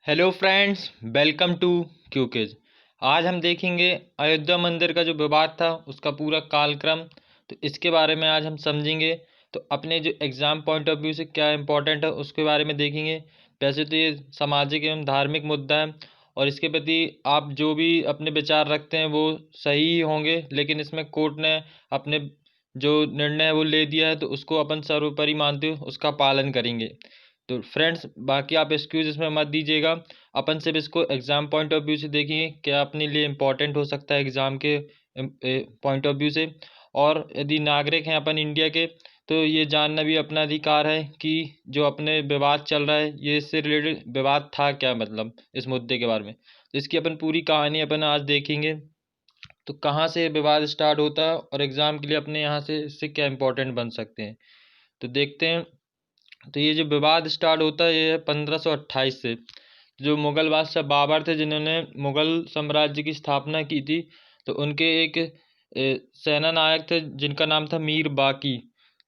Hello friends, welcome to क्यूकेज। आज हम देखेंगे अयोध्या मंदिर का जो विवाद था उसका पूरा कालक्रम। तो इसके बारे में आज हम समझेंगे। तो अपने जो एग्ज़ाम पॉइंट ऑफ व्यू से क्या इम्पोर्टेंट है उसके बारे में देखेंगे। वैसे तो ये सामाजिक एवं धार्मिक मुद्दा है और इसके प्रति आप जो भी अपने विचार रखते हैं वो सही ही होंगे, लेकिन इसमें कोर्ट ने अपने जो निर्णय है वो ले दिया है तो उसको अपन सर्वोपरि मानते हुए उसका पालन करेंगे। तो फ्रेंड्स, बाकी आप एक्सक्यूज इसमें मत दीजिएगा। अपन सिर्फ इसको एग्ज़ाम पॉइंट ऑफ व्यू से देखेंगे क्या अपने लिए इम्पोर्टेंट हो सकता है एग्ज़ाम के पॉइंट ऑफ व्यू से। और यदि नागरिक हैं अपन इंडिया के, तो ये जानना भी अपना अधिकार है कि जो अपने विवाद चल रहा है ये इससे रिलेटेड विवाद था क्या, मतलब इस मुद्दे के बारे में। तो इसकी अपन पूरी कहानी अपन आज देखेंगे। तो कहाँ से विवाद स्टार्ट होता है और एग्ज़ाम के लिए अपने यहाँ से इससे क्या इम्पोर्टेंट बन सकते हैं, तो देखते हैं। तो ये जो विवाद स्टार्ट होता है ये है 1528 से। जो मुग़ल बादशाह बाबर थे जिन्होंने मुग़ल साम्राज्य की स्थापना की थी, तो उनके एक सेना नायक थे जिनका नाम था मीर बाकी।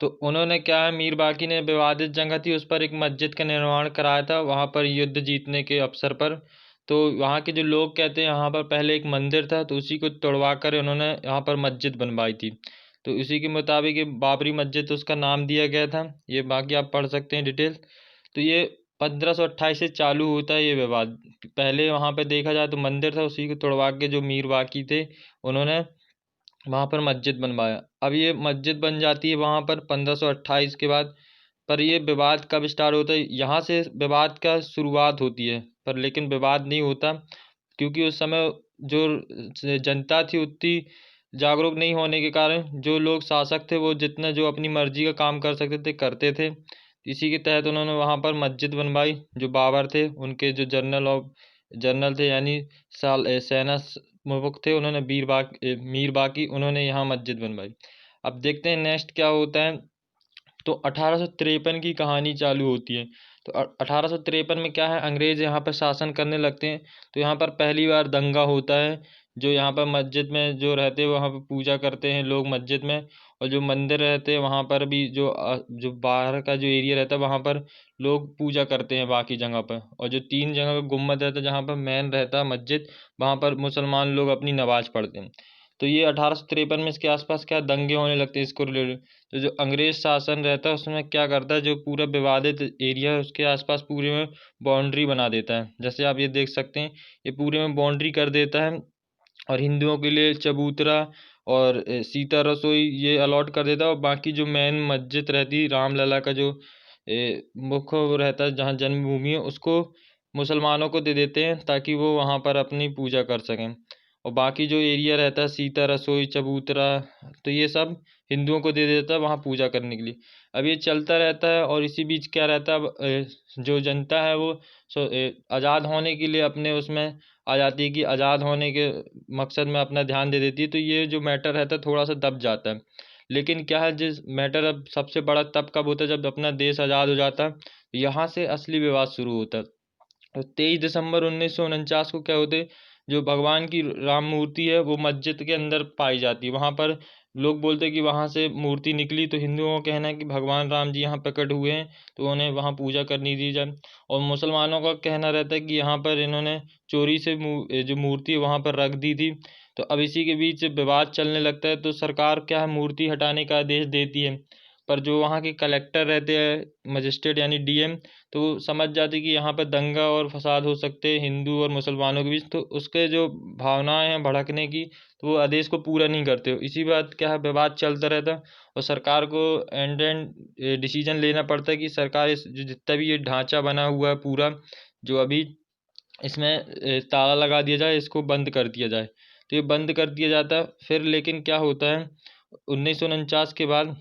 तो उन्होंने क्या है, मीर बाकी ने विवादित जगह थी उस पर एक मस्जिद का निर्माण कराया था वहाँ पर युद्ध जीतने के अवसर पर। तो वहाँ के जो लोग कहते हैं यहाँ पर पहले एक मंदिर था, तो उसी को तोड़वा कर उन्होंने यहाँ पर मस्जिद बनवाई थी। तो इसी के मुताबिक ये बाबरी मस्जिद उसका नाम दिया गया था। ये बाकी आप पढ़ सकते हैं डिटेल। तो ये 1528 से चालू होता है ये विवाद। पहले वहाँ पे देखा जाए तो मंदिर था, उसी को तोड़वा के जो मीर बाकी थे उन्होंने वहाँ पर मस्जिद बनवाया। अब ये मस्जिद बन जाती है वहाँ पर 1528 के बाद। पर ये विवाद कब स्टार्ट होता है, यहाँ से विवाद का शुरुआत होती है, पर लेकिन विवाद नहीं होता क्योंकि उस समय जो जनता थी उतनी जागरूक नहीं होने के कारण जो लोग शासक थे वो जितना जो अपनी मर्जी का काम कर सकते थे करते थे। इसी के तहत उन्होंने वहाँ पर मस्जिद बनवाई। जो बाबर थे उनके जो जनरल थे यानी सेना प्रमुख थे, उन्होंने मीर बाकी उन्होंने यहाँ मस्जिद बनवाई। अब देखते हैं नेक्स्ट क्या होता है। तो 1853 की कहानी चालू होती है। तो 1853 में क्या है, अंग्रेज़ यहाँ पर शासन करने लगते हैं। तो यहाँ पर पहली बार दंगा होता है। जो यहाँ पर मस्जिद में जो रहते हैं वहाँ पर पूजा करते हैं लोग मस्जिद में, और जो मंदिर रहते हैं वहाँ पर भी जो बाहर का जो एरिया रहता है वहाँ पर लोग पूजा करते हैं बाकी जगह पर। और जो 3 जगह का गुम्बद रहता है जहाँ पर मेन रहता है मस्जिद, वहाँ पर मुसलमान लोग अपनी नमाज़ पढ़ते हैं। तो ये 1853 में इसके आसपास क्या दंगे होने लगते हैं इसको रिलेटेड। तो जो अंग्रेज शासन रहता है उसमें क्या करता है, जो पूरा विवादित एरिया है उसके आसपास पूरे में बाउंड्री बना देता है। जैसे आप ये देख सकते हैं, ये पूरे में बाउंड्री कर देता है और हिंदुओं के लिए चबूतरा और सीता रसोई ये अलॉट कर देता है। और बाकी जो मेन मस्जिद रहती है रामलला का जो मुख्य वो रहता है जहाँ जन्मभूमि है उसको मुसलमानों को दे देते हैं ताकि वो वहाँ पर अपनी पूजा कर सकें। और बाकी जो एरिया रहता है सीता रसोई चबूतरा, तो ये सब हिंदुओं को दे देता है वहाँ पूजा करने के लिए। अब ये चलता रहता है और इसी बीच क्या रहता है, अब जो जनता है वो आज़ाद होने के लिए अपने उसमें आ जाती है कि आज़ाद होने के मकसद में अपना ध्यान दे देती है। तो ये जो मैटर रहता है थोड़ा सा दब जाता है। लेकिन क्या है, जिस मैटर अब सबसे बड़ा तब कब होता है जब अपना देश आज़ाद हो जाता है, यहाँ से असली विवाद शुरू होता है। और 23 दिसंबर 1949 को क्या होते, जो भगवान की राम मूर्ति है वो मस्जिद के अंदर पाई जाती है। वहाँ पर लोग बोलते हैं कि वहाँ से मूर्ति निकली, तो हिंदुओं का कहना है कि भगवान राम जी यहाँ प्रकट हुए हैं तो उन्हें वहाँ पूजा करनी दी जाए। और मुसलमानों का कहना रहता है कि यहाँ पर इन्होंने चोरी से जो मूर्ति है वहाँ पर रख दी थी। तो अब इसी के बीच विवाद चलने लगता है। तो सरकार क्या है, मूर्ति हटाने का आदेश देती है। पर जो वहाँ के कलेक्टर रहते हैं मजिस्ट्रेट यानी डीएम, तो वो समझ जाते कि यहाँ पर दंगा और फसाद हो सकते हैं हिंदू और मुसलमानों के बीच। तो उसके जो भावनाएं हैं भड़कने की, तो वो आदेश को पूरा नहीं करते। इसी बात क्या है, विवाद चलता रहता है और सरकार को एंड एंड डिसीजन लेना पड़ता है कि सरकार इस जो जितना भी ये ढांचा बना हुआ है पूरा, जो अभी इसमें ताला लगा दिया जाए, इसको बंद कर दिया जाए। तो ये बंद कर दिया जाता है। फिर लेकिन क्या होता है, 1949 के बाद,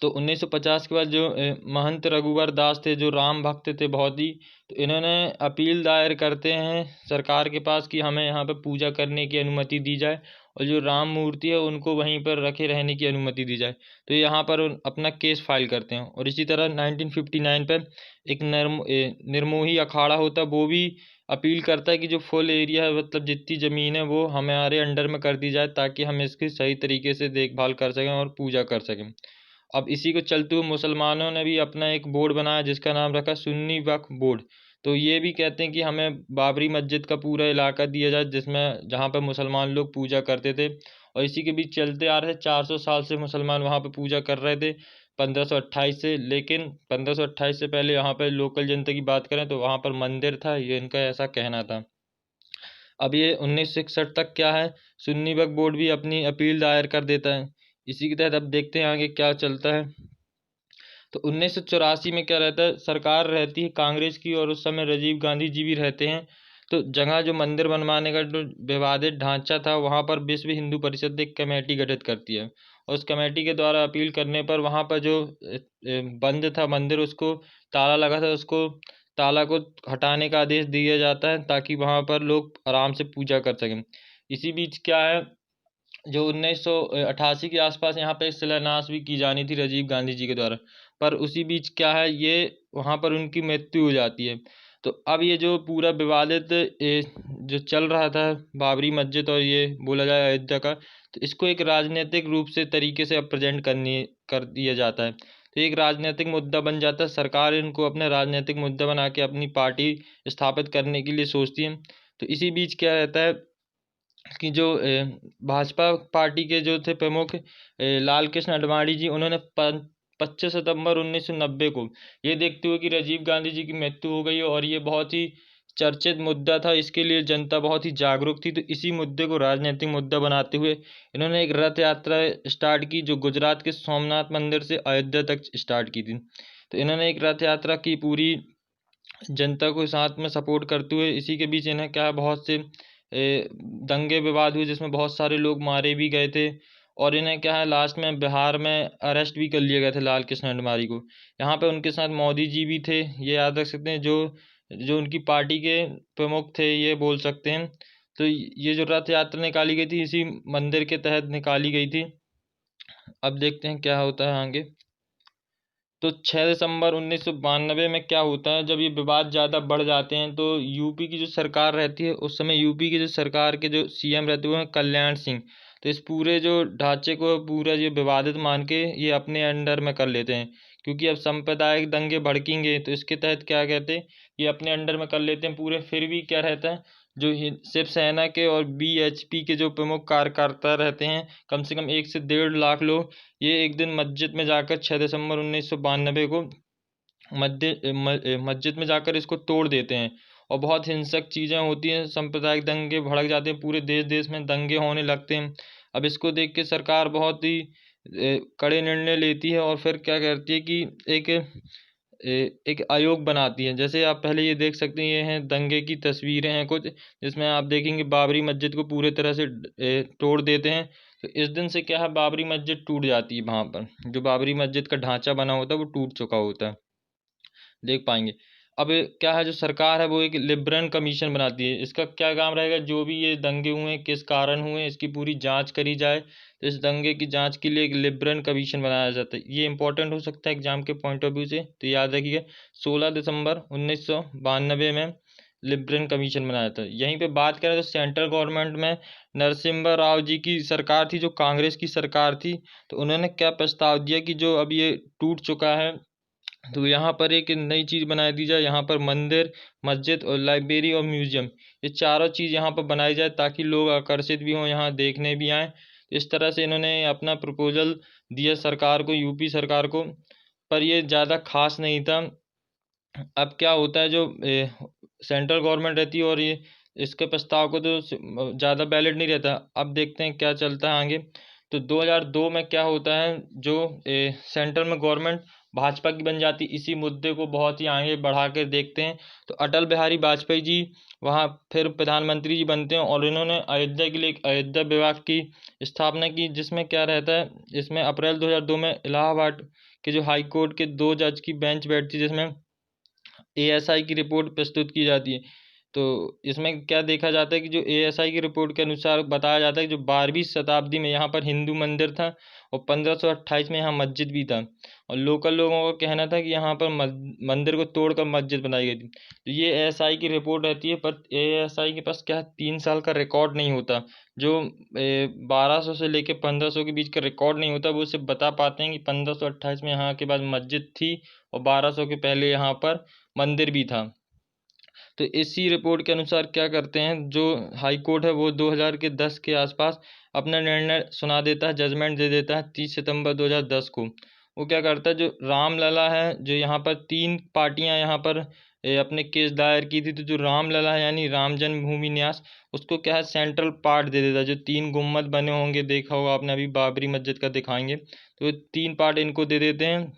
तो 1950 के बाद जो महंत रघुवर दास थे जो राम भक्त थे बहुत ही, तो इन्होंने अपील दायर करते हैं सरकार के पास कि हमें यहाँ पर पूजा करने की अनुमति दी जाए और जो राम मूर्ति है उनको वहीं पर रखे रहने की अनुमति दी जाए। तो यहाँ पर अपना केस फाइल करते हैं। और इसी तरह 1959 पर एक निर्मोही अखाड़ा होता है, वो भी अपील करता है कि जो फुल एरिया है मतलब जितनी ज़मीन है वो हमारे अंडर में कर दी जाए ताकि हम इसकी सही तरीके से देखभाल कर सकें और पूजा कर सकें। अब इसी को चलते हुए मुसलमानों ने भी अपना एक बोर्ड बनाया जिसका नाम रखा सुन्नी वक्फ बोर्ड। तो ये भी कहते हैं कि हमें बाबरी मस्जिद का पूरा इलाका दिया जाए जिसमें जहाँ पर मुसलमान लोग पूजा करते थे, और इसी के बीच चलते आ रहे 400 साल से मुसलमान वहाँ पर पूजा कर रहे थे 1528 से। लेकिन 1528 से पहले यहाँ पर लोकल जनता की बात करें तो वहाँ पर मंदिर था, ये इनका ऐसा कहना था। अब ये 1961 तक क्या है, सुन्नी वक्फ बोर्ड भी अपनी अपील दायर कर देता है। इसी के तहत अब देखते हैं आगे क्या चलता है। तो 1984 में क्या रहता है, सरकार रहती है कांग्रेस की और उस समय राजीव गांधी जी भी रहते हैं। तो जगह जो मंदिर बनवाने का जो विवादित ढांचा था वहाँ पर विश्व हिंदू परिषद एक कमेटी गठित करती है, और उस कमेटी के द्वारा अपील करने पर वहाँ पर जो बंद था मंदिर, उसको ताला लगा था, उसको ताला को हटाने का आदेश दिया जाता है ताकि वहाँ पर लोग आराम से पूजा कर सकें। इसी बीच क्या है, जो 1988 के आसपास यहाँ पे शिलान्यास भी की जानी थी राजीव गांधी जी के द्वारा, पर उसी बीच क्या है, ये वहाँ पर उनकी मृत्यु हो जाती है। तो अब ये जो पूरा विवादित जो चल रहा था बाबरी मस्जिद और ये बोला जाए अयोध्या का, तो इसको एक राजनीतिक रूप से तरीके से अब प्रेजेंट कर दिया जाता है। तो एक राजनीतिक मुद्दा बन जाता है, सरकार इनको अपना राजनीतिक मुद्दा बना के अपनी पार्टी स्थापित करने के लिए सोचती है। तो इसी बीच क्या रहता है कि जो भाजपा पार्टी के जो थे प्रमुख लाल कृष्ण आडवाणी जी, उन्होंने 25 सितंबर 1990 को ये देखते हुए कि राजीव गांधी जी की मृत्यु हो गई है और ये बहुत ही चर्चित मुद्दा था, इसके लिए जनता बहुत ही जागरूक थी, तो इसी मुद्दे को राजनीतिक मुद्दा बनाते हुए इन्होंने एक रथ यात्रा स्टार्ट की जो गुजरात के सोमनाथ मंदिर से अयोध्या तक स्टार्ट की थी। तो इन्होंने एक रथ यात्रा की पूरी जनता को साथ में सपोर्ट करते हुए। इसी के बीच इन्हें क्या है, बहुत से दंगे विवाद हुए जिसमें बहुत सारे लोग मारे भी गए थे, और इन्हें क्या है लास्ट में बिहार में अरेस्ट भी कर लिए गए थे लाल कृष्ण आडवाणी को। यहाँ पे उनके साथ मोदी जी भी थे, ये याद रख सकते हैं, जो जो उनकी पार्टी के प्रमुख थे ये बोल सकते हैं। तो ये जो रथ यात्रा निकाली गई थी इसी मंदिर के तहत निकाली गई थी। अब देखते हैं क्या होता है आगे। तो 6 दिसंबर 1992 में क्या होता है, जब ये विवाद ज़्यादा बढ़ जाते हैं तो यूपी की जो सरकार रहती है उस समय यूपी की जो सरकार के जो सीएम रहते हैं वो हैं कल्याण सिंह। तो इस पूरे जो ढांचे को पूरा ये विवादित मान के ये अपने अंडर में कर लेते हैं, क्योंकि अब सांप्रदायिक दंगे भड़केंगे तो इसके तहत क्या कहते हैं, ये अपने अंडर में कर लेते हैं पूरे। फिर भी क्या रहता है, जो शिवसेना के और बीएचपी के जो प्रमुख कार्यकर्ता रहते हैं, कम से कम 1 से 1.5 लाख लोग, ये एक दिन मस्जिद में जाकर 6 दिसंबर 1992 को मस्जिद में जाकर इसको तोड़ देते हैं, और बहुत हिंसक चीज़ें होती हैं, सांप्रदायिक दंगे भड़क जाते हैं, पूरे देश देश में दंगे होने लगते हैं। अब इसको देख के सरकार बहुत ही कड़े निर्णय लेती है, और फिर क्या करती है कि एक एक आयोग बनाती है। जैसे आप पहले ये देख सकते हैं, ये हैं दंगे की तस्वीरें हैं कुछ, जिसमें आप देखेंगे बाबरी मस्जिद को पूरे तरह से तोड़ देते हैं। तो इस दिन से क्या है, बाबरी मस्जिद टूट जाती है, वहाँ पर जो बाबरी मस्जिद का ढांचा बना होता है वो टूट चुका होता है, देख पाएंगे। अब क्या है, जो सरकार है वो एक लिबरल कमीशन बनाती है। इसका क्या काम रहेगा, जो भी ये दंगे हुए किस कारण हुए इसकी पूरी जांच करी जाए। तो इस दंगे की जांच के लिए एक लिबरल कमीशन बनाया जाता है। ये इंपॉर्टेंट हो सकता है एग्जाम के पॉइंट ऑफ व्यू से, तो याद रखिए 16 दिसंबर 1992 में लिबरल कमीशन बनाया था। यहीं पे बात करें तो सेंट्रल गवर्नमेंट में नरसिम्हा राव जी की सरकार थी, जो कांग्रेस की सरकार थी। तो उन्होंने क्या प्रस्ताव दिया कि जो अब ये टूट चुका है तो यहाँ पर एक नई चीज़ बना दी जाए, यहाँ पर मंदिर, मस्जिद और लाइब्रेरी और म्यूजियम, ये चारों चीज़ यहाँ पर बनाई जाए ताकि लोग आकर्षित भी हों, यहाँ देखने भी आएँ। इस तरह से इन्होंने अपना प्रपोजल दिया सरकार को, यूपी सरकार को, पर ये ज़्यादा खास नहीं था। अब क्या होता है, जो सेंट्रल गवर्नमेंट रहती है और ये इसके प्रस्ताव को तो ज़्यादा वैलिड नहीं रहता। अब देखते हैं क्या चलता है आगे। तो 2002 में क्या होता है, जो सेंट्रल में गवर्नमेंट भाजपा की बन जाती, इसी मुद्दे को बहुत ही आगे बढ़ा कर देखते हैं। तो अटल बिहारी वाजपेयी जी वहाँ फिर प्रधानमंत्री जी बनते हैं, और इन्होंने अयोध्या के लिए एक अयोध्या विभाग की स्थापना की, जिसमें क्या रहता है, इसमें अप्रैल 2002 में इलाहाबाद के जो हाई कोर्ट के 2 जज की बेंच बैठती है, जिसमें एएसआई की रिपोर्ट प्रस्तुत की जाती है। तो इसमें क्या देखा जाता है कि जो एएसआई की रिपोर्ट के अनुसार बताया जाता है कि जो 12वीं शताब्दी में यहाँ पर हिंदू मंदिर था, और 1528 में यहाँ मस्जिद भी था, और लोकल लोगों का कहना था कि यहाँ पर मंदिर को तोड़कर मस्जिद बनाई गई थी। तो ये एएसआई की रिपोर्ट रहती है, पर एएसआई के पास क्या है, 3 साल का रिकॉर्ड नहीं होता। जो 1200 से लेकर 1500 के बीच का रिकॉर्ड नहीं होता, वो सिर्फ बता पाते हैं कि 1528 में यहाँ के बाद मस्जिद थी और 1200 के पहले यहाँ पर मंदिर भी था। तो इसी रिपोर्ट के अनुसार क्या करते हैं, जो हाई कोर्ट है वो 2010 के आसपास अपना निर्णय सुना देता है, जजमेंट दे देता है 30 सितंबर 2010 को। वो क्या करता है, जो रामलला है, जो यहाँ पर 3 पार्टियां यहाँ पर अपने केस दायर की थी, तो जो रामलला है यानी राम जन्मभूमि न्यास, उसको क्या है सेंट्रल पार्ट दे देता है। जो 3 गुम्मद बने होंगे, देखा होगा आपने, अभी बाबरी मस्जिद का दिखाएंगे, तो 3 पार्ट इनको दे देते हैं।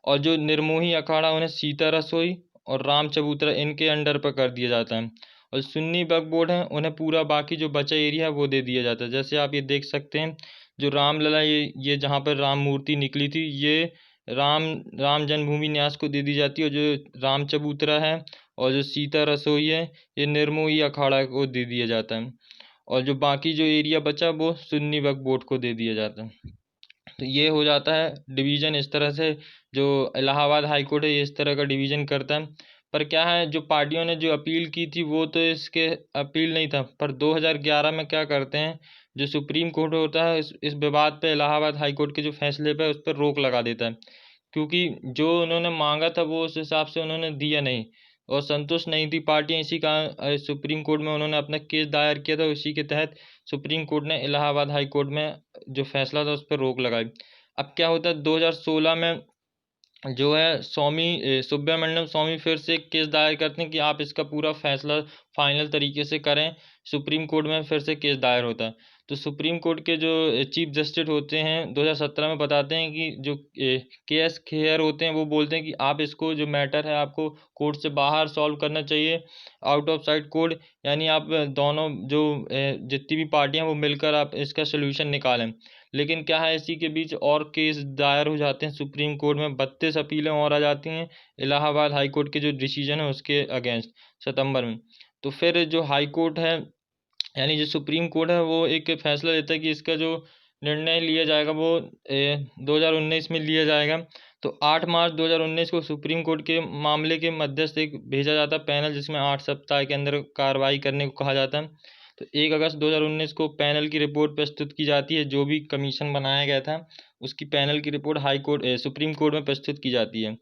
और जो निर्मोही अखाड़ा, उन्हें सीता रसोई और राम चबूतरा इनके अंडर पर कर दिया जाता है। और सुन्नी वक्फ बोर्ड है, उन्हें पूरा बाकी जो बचा एरिया है वो दे दिया जाता है। जैसे आप ये देख सकते हैं, जो रामलला, ये जहाँ पर राम मूर्ति निकली थी, ये राम राम जन्मभूमि न्यास को दे दी जाती है। और जो राम चबूतरा है और जो सीता रसोई है, ये निर्मोही अखाड़ा को दे दिया जाता है। और जो बाकी जो एरिया बचा वो सुन्नी वक्फ बोर्ड को दे दिया जाता है। तो ये हो जाता है डिवीज़न इस तरह से। जो इलाहाबाद हाई कोर्ट है, ये इस तरह का डिवीज़न करता है। पर क्या है, जो पार्टियों ने जो अपील की थी वो तो इसके अपील नहीं था, पर 2011 में क्या करते हैं, जो सुप्रीम कोर्ट होता है, इस विवाद पे इलाहाबाद हाई कोर्ट के जो फैसले पे उस पर रोक लगा देता है। क्योंकि जो उन्होंने मांगा था वो उस हिसाब से उन्होंने दिया नहीं, और संतुष्ट नहीं थी पार्टियां, इसी का सुप्रीम कोर्ट में उन्होंने अपना केस दायर किया था। उसी के तहत सुप्रीम कोर्ट ने इलाहाबाद हाई कोर्ट में जो फैसला था उस पर रोक लगाई। अब क्या होता है, 2016 में जो है सुब्रमण्यम स्वामी फिर से एक केस दायर करते हैं कि आप इसका पूरा फैसला फाइनल तरीके से करें। सुप्रीम कोर्ट में फिर से केस दायर होता है। तो सुप्रीम कोर्ट के जो चीफ जस्टिस होते हैं 2017 में बताते हैं कि जो के एस खेयर होते हैं, वो बोलते हैं कि आप इसको जो मैटर है आपको कोर्ट से बाहर सॉल्व करना चाहिए, आउट ऑफ साइड कोर्ट। यानी आप दोनों जो जितनी भी पार्टियां वो मिलकर आप इसका सोल्यूशन निकालें। लेकिन क्या है, इसी के बीच और केस दायर हो जाते हैं सुप्रीम कोर्ट में, 32 अपीलें और आ जाती हैं इलाहाबाद हाई कोर्ट के जो डिसीजन है उसके अगेंस्ट सितंबर में। तो फिर जो हाई कोर्ट है यानी जो सुप्रीम कोर्ट है, वो एक फैसला लेता है कि इसका जो निर्णय लिया जाएगा वो 2019 में लिया जाएगा। तो 8 मार्च 2019 को सुप्रीम कोर्ट के मामले के मध्यस्थ एक भेजा जाता है पैनल, जिसमें 8 सप्ताह के अंदर कार्रवाई करने को कहा जाता है। तो 1 अगस्त 2019 को पैनल की रिपोर्ट प्रस्तुत की जाती है। जो भी कमीशन बनाया गया था उसकी पैनल की report high court supreme court में प्रस्तुत की जाती है।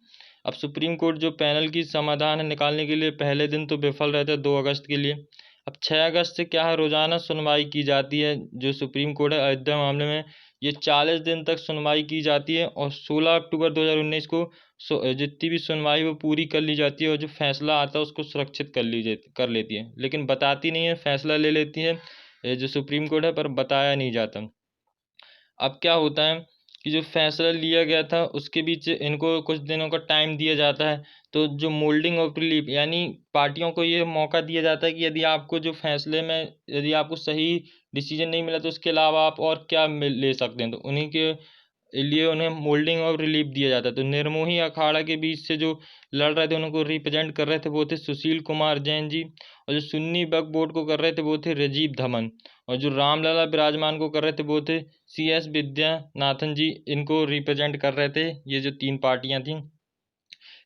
अब सुप्रीम कोर्ट जो पैनल की समाधान निकालने के लिए पहले दिन तो विफल रहता है 2 अगस्त के लिए। अब 6 अगस्त से क्या है, रोज़ाना सुनवाई की जाती है। जो सुप्रीम कोर्ट है अयोध्या मामले में, ये 40 दिन तक सुनवाई की जाती है। और 16 अक्टूबर 2019 को जितनी भी सुनवाई वो पूरी कर ली जाती है, और जो फैसला आता है उसको सुरक्षित कर लेती है। लेकिन बताती नहीं है, फैसला ले लेती है जो सुप्रीम कोर्ट है, पर बताया नहीं जाता। अब क्या होता है कि जो फैसला लिया गया था उसके बीच इनको कुछ दिनों का टाइम दिया जाता है। तो जो मोल्डिंग ऑफ रिलीफ, यानी पार्टियों को ये मौका दिया जाता है कि यदि आपको जो फैसले में यदि आपको सही डिसीजन नहीं मिला तो उसके अलावा आप और क्या ले सकते हैं, तो उन्हीं के लिए उन्हें मोल्डिंग और रिलीफ दिया जाता है। तो निर्मोही अखाड़ा के बीच से जो लड़ रहे थे, उनको रिप्रेजेंट कर रहे थे वो थे सुशील कुमार जैन जी। और जो सुन्नी वक्फ बोर्ड को कर रहे थे वो थे राजीव धमन। और जो रामलला विराजमान को कर रहे थे वो थे CS विद्यानाथन जी, इनको रिप्रेजेंट कर रहे थे। ये जो 3 पार्टियां थीं,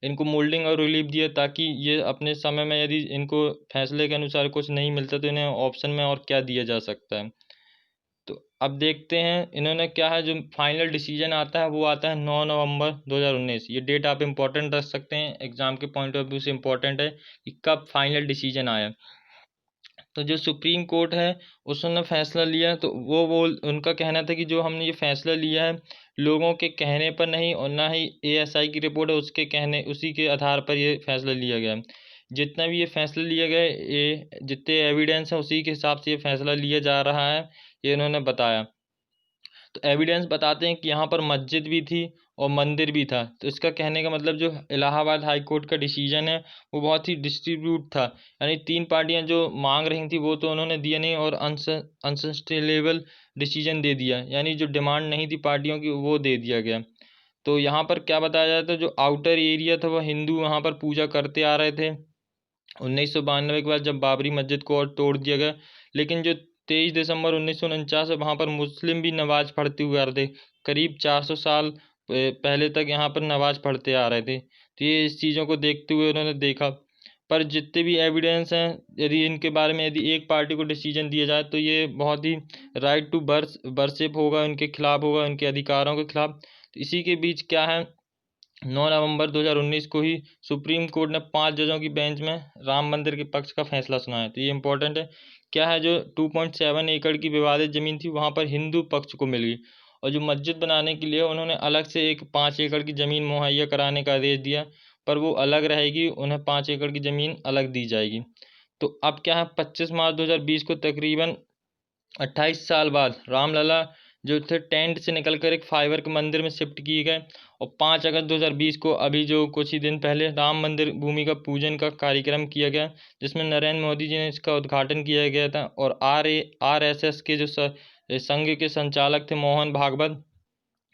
इनको मोल्डिंग और रिलीफ दिया ताकि ये अपने समय में यदि इनको फैसले के अनुसार कुछ नहीं मिलता तो इन्हें ऑप्शन में और क्या दिया जा सकता है। तो अब देखते हैं इन्होंने क्या है, जो फाइनल डिसीजन आता है वो आता है 9 नवंबर 2019। ये डेट आप इम्पोर्टेंट रख सकते हैं, एग्जाम के पॉइंट ऑफ व्यू से इम्पोर्टेंट है कि कब फाइनल डिसीजन आया। तो जो सुप्रीम कोर्ट है उसने फैसला लिया, तो वो उनका कहना था कि जो हमने ये फैसला लिया है लोगों के कहने पर नहीं, और ना ही ASI की रिपोर्ट है उसके कहने उसी के आधार पर ये फैसला लिया गया है। जितना भी ये फैसला लिया गया है, ये जितने एविडेंस है उसी के हिसाब से ये फैसला लिया जा रहा है, ये इन्होंने बताया। तो एविडेंस बताते हैं कि यहाँ पर मस्जिद भी थी और मंदिर भी था। तो इसका कहने का मतलब जो इलाहाबाद हाई कोर्ट का डिसीजन है वो बहुत ही डिस्ट्रीब्यूट था। यानी 3 पार्टियां जो मांग रही थी वो तो उन्होंने दिया नहीं, और अनसस्टेनेबल डिसीजन दे दिया, यानी जो डिमांड नहीं थी पार्टियों की वो दे दिया गया। तो यहाँ पर क्या बताया जाता है, जो आउटर एरिया था वह हिंदू वहाँ पर पूजा करते आ रहे थे। 1992 के बाद जब बाबरी मस्जिद को और तोड़ दिया गया, लेकिन जो 23 दिसंबर 1949 है वहाँ पर मुस्लिम भी नमाज पढ़ते हुए आ रहे थे। करीब 400 साल पहले तक यहाँ पर नमाज पढ़ते आ रहे थे। तो ये इस चीज़ों को देखते हुए उन्होंने देखा। पर जितने भी एविडेंस हैं, यदि इनके बारे में यदि एक पार्टी को डिसीजन दिया जाए तो ये बहुत ही राइट टू बर्शिप होगा, उनके खिलाफ होगा, उनके अधिकारों के खिलाफ। तो इसी के बीच क्या है 9 नवंबर 2019 को ही सुप्रीम कोर्ट ने 5 जजों की बेंच में राम मंदिर के पक्ष का फैसला सुनाया। तो ये इंपॉर्टेंट है। क्या है, जो 2.7 एकड़ की विवादित जमीन थी वहां पर हिंदू पक्ष को मिल गई, और जो मस्जिद बनाने के लिए उन्होंने अलग से एक 5 एकड़ की जमीन मुहैया कराने का आदेश दिया, पर वो अलग रहेगी, उन्हें 5 एकड़ की जमीन अलग दी जाएगी। तो अब क्या है, 25 मार्च 2020 को तकरीबन 28 साल बाद रामलला जो थे टेंट से निकलकर एक फाइबर के मंदिर में शिफ्ट किए गए, और 5 अगस्त 2020 को अभी जो कुछ ही दिन पहले राम मंदिर भूमि का पूजन का कार्यक्रम किया गया, जिसमें नरेंद्र मोदी जी ने इसका उद्घाटन किया गया था। और RSS के जो संघ के संचालक थे मोहन भागवत,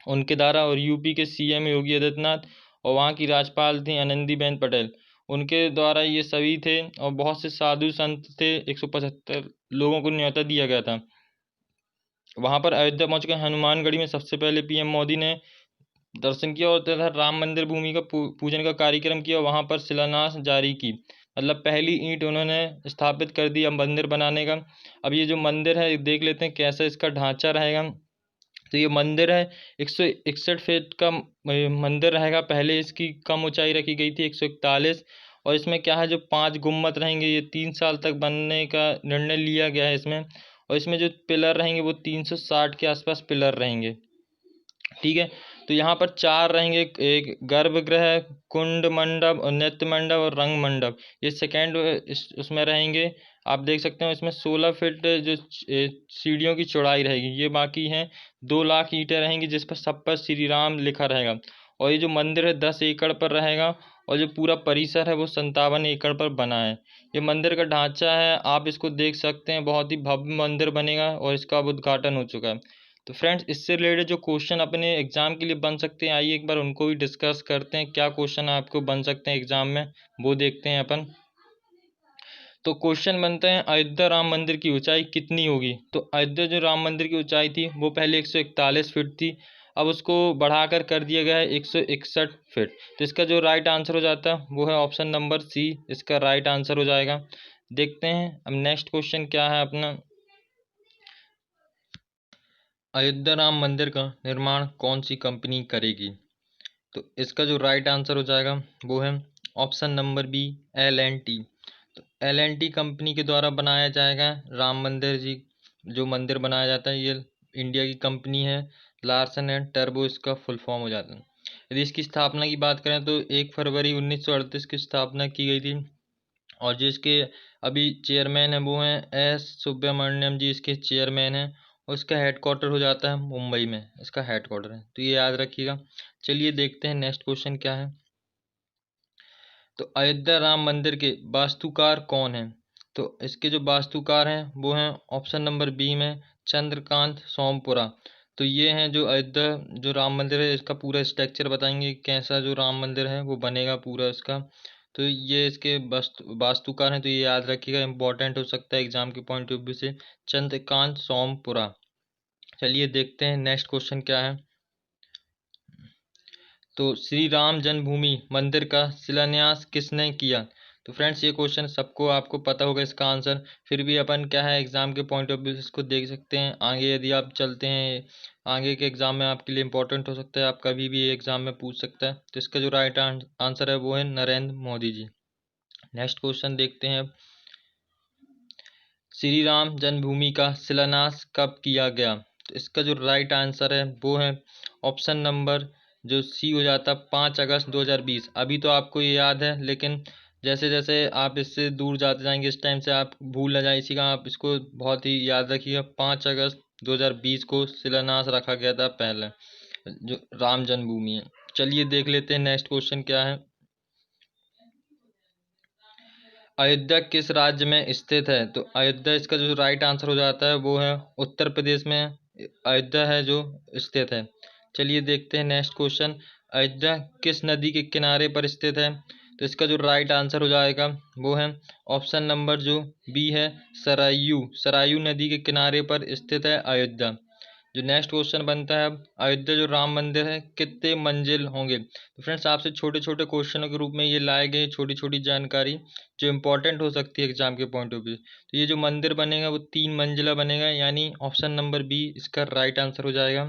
उनके द्वारा, और यूपी के CM योगी आदित्यनाथ, और वहाँ की राज्यपाल थी आनंदीबेन पटेल, उनके द्वारा ये सभी थे, और बहुत से साधु संत थे। 175 लोगों को न्योता दिया गया था। वहां पर अयोध्या पहुंच गए हनुमानगढ़ी में सबसे पहले PM मोदी ने दर्शन किया, और तथा राम मंदिर भूमि का पूजन का कार्यक्रम किया, वहां पर शिलान्यास जारी की, मतलब पहली ईंट उन्होंने स्थापित कर दी अब मंदिर बनाने का। अब ये जो मंदिर है देख लेते हैं कैसा इसका ढांचा रहेगा। तो ये मंदिर है 161 फीट का मंदिर रहेगा। पहले इसकी कम ऊंचाई रखी गई थी 141, और इसमें क्या है, जो 5 गुम्मत रहेंगे ये 3 साल तक बनने का निर्णय लिया गया है इसमें। और इसमें जो पिलर रहेंगे वो 360 के आसपास पिलर रहेंगे। ठीक है, तो यहाँ पर 4 रहेंगे, एक गर्भगृह, कुंड मंडप और नृत्य मंडप और रंग मंडप, ये सेकेंड उसमें रहेंगे। आप देख सकते हो इसमें 16 फीट जो सीढ़ियों की चौड़ाई रहेगी, ये बाकी हैं। 2 लाख ईंटें रहेंगी जिस पर सब पर श्री राम लिखा रहेगा। और ये जो मंदिर है 10 एकड़ पर रहेगा, और जो पूरा परिसर है वो 57 एकड़ पर बना है। ये मंदिर का ढांचा है, आप इसको देख सकते हैं, बहुत ही भव्य मंदिर बनेगा, और इसका अब उद्घाटन हो चुका है। तो फ्रेंड्स, इससे रिलेटेड जो क्वेश्चन अपने एग्जाम के लिए बन सकते हैं, आइए एक बार उनको भी डिस्कस करते हैं। क्या क्वेश्चन आपको बन सकते हैं एग्जाम में, वो देखते हैं अपन। तो क्वेश्चन बनते हैं, अयोध्या राम मंदिर की ऊंचाई कितनी होगी। तो अयोध्या जो राम मंदिर की ऊंचाई थी वो पहले 141 फीट थी, अब उसको बढ़ाकर कर दिया गया है 161 फीट। तो इसका जो राइट आंसर हो जाता है वो है ऑप्शन नंबर C, इसका राइट आंसर हो जाएगा। देखते हैं अब नेक्स्ट क्वेश्चन क्या है अपना। अयोध्या राम मंदिर का निर्माण कौन सी कंपनी करेगी। तो इसका जो राइट आंसर हो जाएगा वो है ऑप्शन नंबर B, L&T। तो L&T कंपनी के द्वारा बनाया जाएगा राम मंदिर जी। जो मंदिर बनाया जाता है ये इंडिया की कंपनी है, लार्सन एंड टर्बो इसका फुल फॉर्म हो जाता है। यदि इसकी स्थापना की बात करें तो 1 फरवरी 1938 की स्थापना की गई थी, और जो इसके अभी चेयरमैन हैं वो हैं S सुब्रमण्यम जी, इसके चेयरमैन हैं। और इसका हेडक्वार्टर हो जाता है मुंबई में, इसका हेडक्वार्टर है, तो ये याद रखिएगा। चलिए देखते हैं नेक्स्ट क्वेश्चन क्या है। तो अयोध्या राम मंदिर के वास्तुकार कौन हैं। तो इसके जो वास्तुकार हैं वो हैं ऑप्शन नंबर B में चंद्रकांत सोमपुरा। तो ये हैं जो अयोध्या जो राम मंदिर है इसका पूरा स्ट्रक्चर बताएंगे, कैसा जो राम मंदिर है वो बनेगा पूरा इसका। तो ये इसके वास्तुकार हैं, तो ये याद रखिएगा, इंपॉर्टेंट हो सकता है एग्जाम के पॉइंट ऑफ व्यू से, चंद्रकांत सोमपुरा। चलिए देखते हैं नेक्स्ट क्वेश्चन क्या है। तो श्री राम जन्मभूमि मंदिर का शिलान्यास किसने किया। तो फ्रेंड्स, ये क्वेश्चन सबको आपको पता होगा इसका आंसर, फिर भी अपन क्या है एग्जाम के पॉइंट ऑफ व्यू से इसको देख सकते हैं। आगे यदि आप चलते हैं आगे के एग्जाम में आपके लिए इंपॉर्टेंट हो सकता है, आप कभी भी एग्जाम में पूछ सकता है। तो इसका जो राइट आंसर है वो है नरेंद्र मोदी जी। नेक्स्ट क्वेश्चन देखते हैं। श्री राम जन्मभूमि का शिलान्यास कब किया गया। तो इसका जो राइट आंसर है वो है ऑप्शन नंबर जो C हो जाता है 5 अगस्त 2020। अभी तो आपको ये याद है, लेकिन जैसे जैसे आप इससे दूर जाते जाएंगे इस टाइम से आप भूल न जाए, इसी का आप इसको बहुत ही याद रखिएगा। 5 अगस्त 2020 को शिलान्यास रखा गया था पहले, जो राम जन्मभूमि है। चलिए देख लेते हैं नेक्स्ट क्वेश्चन क्या है। अयोध्या किस राज्य में स्थित है। तो अयोध्या इसका जो राइट आंसर हो जाता है वो है उत्तर प्रदेश में अयोध्या है जो स्थित है। चलिए देखते हैं नेक्स्ट क्वेश्चन। अयोध्या किस नदी के किनारे पर स्थित है। तो इसका जो राइट आंसर हो जाएगा वो है ऑप्शन नंबर जो B है सरयू। सरयू नदी के किनारे पर स्थित है अयोध्या। जो नेक्स्ट क्वेश्चन बनता है अब, अयोध्या जो राम मंदिर है कितने मंजिल होंगे। तो फ्रेंड्स, आपसे छोटे छोटे क्वेश्चनों के रूप में ये लाए गए छोटी छोटी जानकारी जो इंपॉर्टेंट हो सकती है एग्जाम के पॉइंट ऑफ व्यू। तो ये जो मंदिर बनेगा वो 3 मंजिला बनेगा, यानी ऑप्शन नंबर B इसका राइट आंसर हो जाएगा।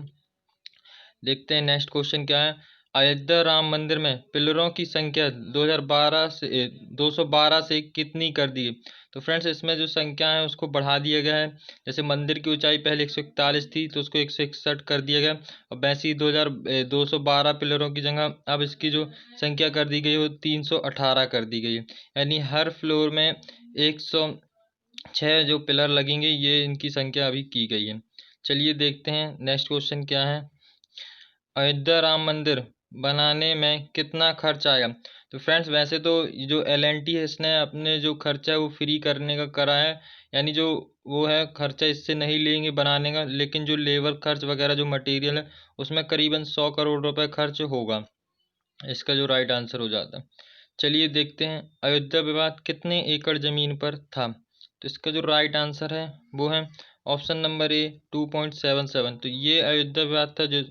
देखते हैं नेक्स्ट क्वेश्चन क्या है। अयोध्या राम मंदिर में पिलरों की संख्या 212 से कितनी कर दी गई। तो फ्रेंड्स इसमें जो संख्या है उसको बढ़ा दिया गया है। जैसे मंदिर की ऊंचाई पहले 141 थी तो उसको 161 कर दिया गया, और वैसे ही 212 पिलरों की जगह अब इसकी जो संख्या कर दी गई वो 318 कर दी गई है। यानी हर फ्लोर में 106 जो पिलर लगेंगे, ये इनकी संख्या अभी की गई है। चलिए देखते हैं नेक्स्ट क्वेश्चन क्या है। अयोध्या राम मंदिर बनाने में कितना खर्च आएगा। तो फ्रेंड्स वैसे तो जो L&T है इसने अपने जो खर्चा है वो फ्री करने का करा है, यानी जो वो है खर्चा इससे नहीं लेंगे बनाने का, लेकिन जो लेबर खर्च वगैरह जो मटेरियल है उसमें करीबन 100 करोड़ रुपए खर्च होगा। इसका जो राइट आंसर हो जाता है। चलिए देखते हैं अयोध्या विवाद कितने एकड़ जमीन पर था। तो इसका जो राइट आंसर है वो है ऑप्शन नंबर ए 2.77। तो ये अयोध्या विवाद था जो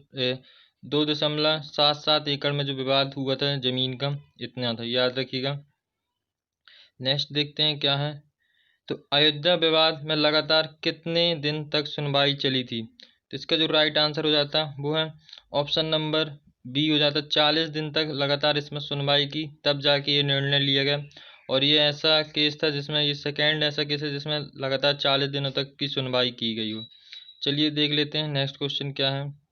2.77 एकड़ में जो विवाद हुआ था जमीन का, इतना था, याद रखिएगा। नेक्स्ट देखते हैं क्या है। तो अयोध्या विवाद में लगातार कितने दिन तक सुनवाई चली थी। तो इसका जो राइट आंसर हो जाता है वो है ऑप्शन नंबर बी हो जाता है। 40 दिन तक लगातार इसमें सुनवाई की, तब जाके ये निर्णय लिया गया। और ये ऐसा केस था जिसमें ये सेकेंड ऐसा केस है जिसमें लगातार 40 दिनों तक की सुनवाई की गई हो। चलिए देख लेते हैं नेक्स्ट क्वेश्चन क्या है।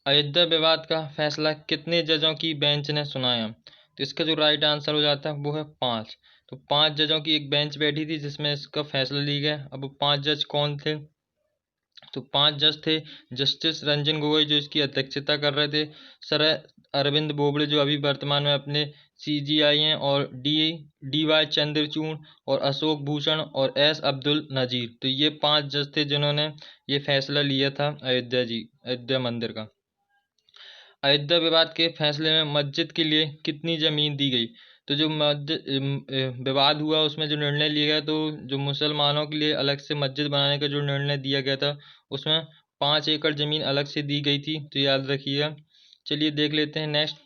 अयोध्या विवाद का फैसला कितने जजों की बेंच ने सुनाया। तो इसका जो राइट आंसर हो जाता है वो है 5। तो 5 जजों की एक बेंच बैठी थी जिसमें इसका फैसला लिया गया। अब 5 जज कौन थे। तो 5 जज थे जस्टिस रंजन गोगोई जो इसकी अध्यक्षता कर रहे थे, सर अरविंद बोबड़े जो अभी वर्तमान में अपने CJI हैं, और DY चंद्रचूड़ और अशोक भूषण और S अब्दुल नजीर। तो ये 5 जज थे जिन्होंने ये फैसला लिया था अयोध्या मंदिर का। अयोध्या विवाद के फैसले में मस्जिद के लिए कितनी ज़मीन दी गई। तो जो विवाद हुआ उसमें जो निर्णय लिया गया, तो जो मुसलमानों के लिए अलग से मस्जिद बनाने का जो निर्णय दिया गया था उसमें 5 एकड़ ज़मीन अलग से दी गई थी, तो याद रखिएगा। चलिए देख लेते हैं नेक्स्ट।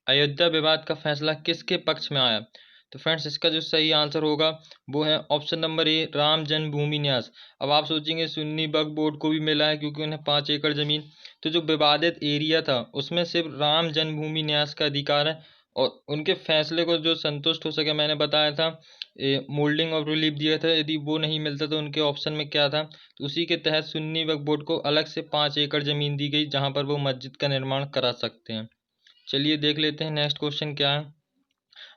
अयोध्या विवाद का फैसला किसके पक्ष में आया। तो फ्रेंड्स इसका जो सही आंसर होगा वो है option number A Ram Janmabhoomi Nyas. अब आप सोचेंगे सुन्नी वक्फ बोर्ड को भी मिला है क्योंकि उन्हें 5 एकड़ जमीन, तो जो विवादित एरिया था उसमें सिर्फ राम जन्मभूमि न्यास का अधिकार है, और उनके फैसले को जो संतुष्ट हो सके, मैंने बताया था मोल्डिंग ऑफ रिलीफ दिया था, यदि वो नहीं मिलता तो उनके ऑप्शन में क्या था, तो उसी के तहत सुन्नी वक्फ बोर्ड को अलग से 5 एकड़ ज़मीन दी गई जहाँ पर वो मस्जिद का निर्माण करा सकते हैं। चलिए देख लेते हैं नेक्स्ट क्वेश्चन क्या है।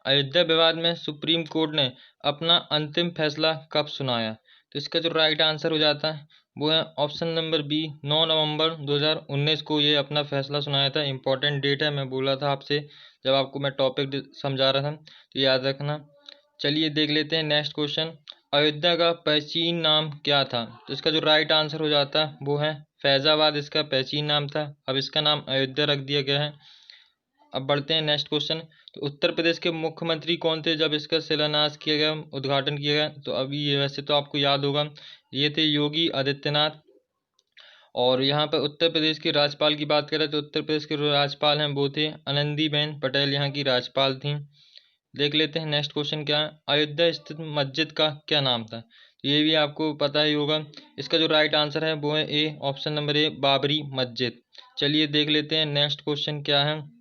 अयोध्या विवाद में सुप्रीम कोर्ट ने अपना अंतिम फैसला कब सुनाया। तो इसका जो राइट आंसर हो जाता है वो है ऑप्शन नंबर बी 9 नवंबर 2019 को ये अपना फैसला सुनाया था। इंपॉर्टेंट डेट है, मैं बोला था आपसे जब आपको मैं टॉपिक समझा रहा था, तो याद रखना। चलिए देख लेते हैं नेक्स्ट क्वेश्चन। अयोध्या का प्राचीन नाम क्या था। तो इसका जो राइट आंसर हो जाता है वो है फैज़ाबाद, इसका प्राचीन नाम था, अब इसका नाम अयोध्या रख दिया गया है। अब बढ़ते हैं नेक्स्ट क्वेश्चन। तो उत्तर प्रदेश के मुख्यमंत्री कौन थे जब इसका शिलान्यास किया गया, उद्घाटन किया गया। तो अभी ये वैसे तो आपको याद होगा, ये थे योगी आदित्यनाथ। और यहाँ पर उत्तर प्रदेश के राज्यपाल की बात करें तो उत्तर प्रदेश के जो राज्यपाल हैं वो थे आनंदीबेन पटेल, यहाँ की राज्यपाल थी। देख लेते हैं नेक्स्ट क्वेश्चन क्या है। अयोध्या स्थित मस्जिद का क्या नाम था। तो ये भी आपको पता ही होगा। इसका जो राइट आंसर है वो है A option number A Babri मस्जिद। चलिए देख लेते हैं नेक्स्ट क्वेश्चन क्या है।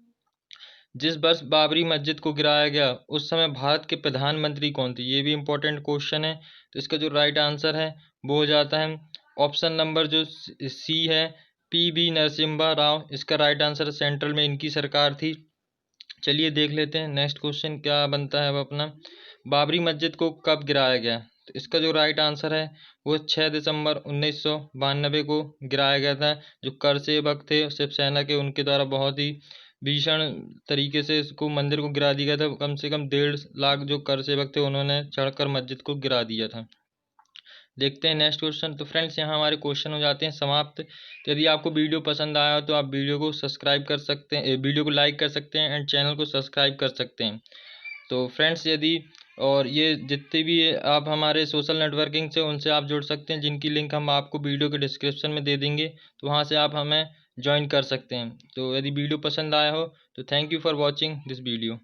जिस वर्ष बाबरी मस्जिद को गिराया गया उस समय भारत के प्रधानमंत्री कौन थे। ये भी इम्पोर्टेंट क्वेश्चन है। तो इसका जो राइट आंसर है वो हो जाता है ऑप्शन नंबर जो सी है PV नरसिम्हा राव। इसका राइट आंसर सेंट्रल में इनकी सरकार थी। चलिए देख लेते हैं नेक्स्ट क्वेश्चन क्या बनता है अब अपना। बाबरी मस्जिद को कब गिराया गया। तो इसका जो राइट आंसर है वो 6 दिसंबर 1992 को गिराया गया था। जो कर सेवक थे शिवसेना के, उनके द्वारा बहुत ही भीषण तरीके से इसको मंदिर को गिरा दिया गया था। कम से कम 1.5 लाख जो कर सेवक थे उन्होंने चढ़कर मस्जिद को गिरा दिया था। देखते हैं नेक्स्ट क्वेश्चन। तो फ्रेंड्स यहाँ हमारे क्वेश्चन हो जाते हैं समाप्त। तो यदि आपको वीडियो पसंद आया हो तो आप वीडियो को सब्सक्राइब कर सकते हैं, वीडियो को लाइक कर सकते हैं एंड चैनल को सब्सक्राइब कर सकते हैं। तो फ्रेंड्स यदि और ये जितने भी आप हमारे सोशल नेटवर्किंग से उनसे आप जुड़ सकते हैं, जिनकी लिंक हम आपको वीडियो के डिस्क्रिप्शन में दे देंगे, तो वहाँ से आप हमें ज्वाइन कर सकते हैं। तो यदि वीडियो पसंद आया हो तो thank you for watching this video.